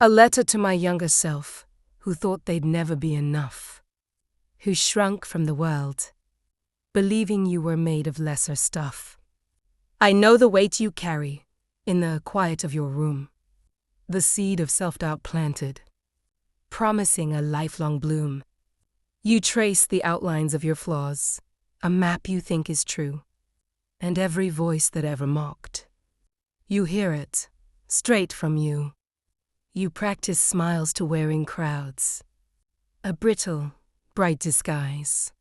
A letter to my younger self, who thought they'd never be enough, who shrunk from the world, believing you were made of lesser stuff. I know the weight you carry in the quiet of your room, the seed of self-doubt planted, promising a lifelong bloom. You trace the outlines of your flaws, a map you think is true, and every voice that ever mocked. You hear it, straight from you. You practice smiles to wearing crowds, a brittle, bright disguise,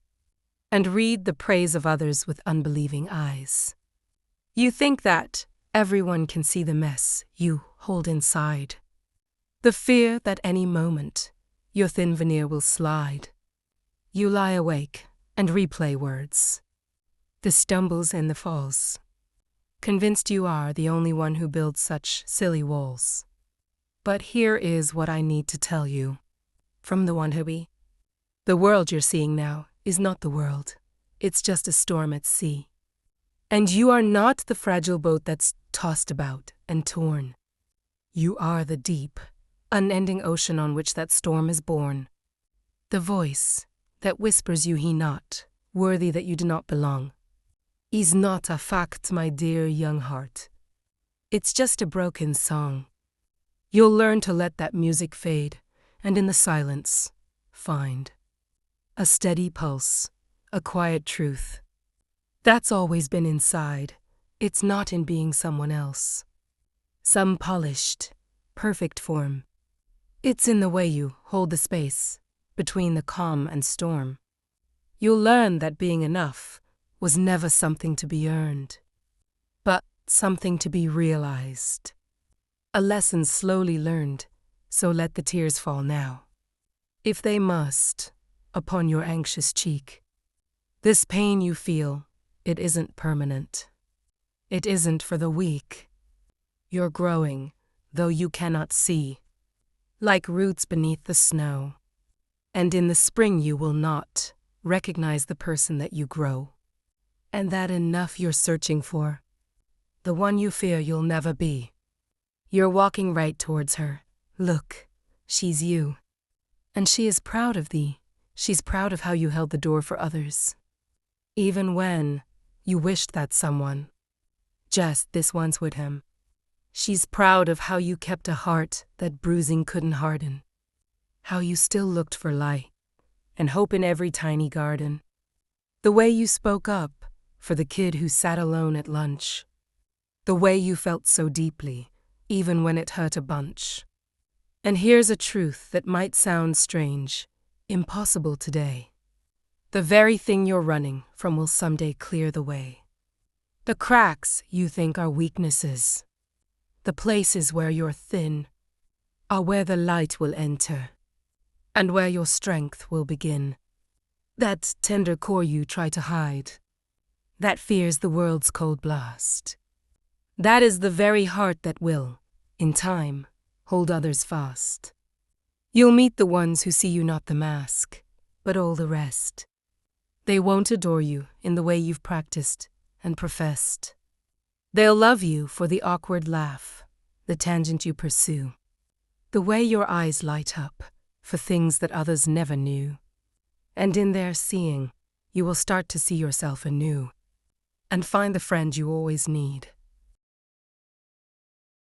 and read the praise of others with unbelieving eyes. You think that everyone can see the mess you hold inside, the fear that any moment your thin veneer will slide. You lie awake and replay words, the stumbles and the falls, convinced you are the only one who builds such silly walls. But here is what I need to tell you, from the one who be. The world you're seeing now is not the world. It's just a storm at sea. And you are not the fragile boat that's tossed about and torn. You are the deep, unending ocean on which that storm is born. The voice that whispers you he not, worthy that you do not belong, is not a fact, my dear young heart. It's just a broken song. You'll learn to let that music fade, and in the silence, find a steady pulse, a quiet truth. That's always been inside. It's not in being someone else, some polished, perfect form. It's in the way you hold the space between the calm and storm. You'll learn that being enough was never something to be earned, but something to be realized. A lesson slowly learned, so let the tears fall now, if they must, upon your anxious cheek. This pain you feel, it isn't permanent. It isn't for the weak. You're growing, though you cannot see, like roots beneath the snow. And in the spring you will not recognize the person that you grow. And that enough you're searching for, the one you fear you'll never be. You're walking right towards her. Look, she's you. And she is proud of thee. She's proud of how you held the door for others, even when you wished that someone just this once would him. She's proud of how you kept a heart that bruising couldn't harden, how you still looked for light and hope in every tiny garden, the way you spoke up for the kid who sat alone at lunch, the way you felt so deeply even when it hurt a bunch. And here's a truth that might sound strange, impossible today. The very thing you're running from will someday clear the way. The cracks you think are weaknesses, the places where you're thin, are where the light will enter, and where your strength will begin. That tender core you try to hide, that fears the world's cold blast, that is the very heart that will, in time, hold others fast. You'll meet the ones who see you not the mask, but all the rest. They won't adore you in the way you've practiced and professed. They'll love you for the awkward laugh, the tangent you pursue, the way your eyes light up for things that others never knew. And in their seeing, you will start to see yourself anew, and find the friend you always need.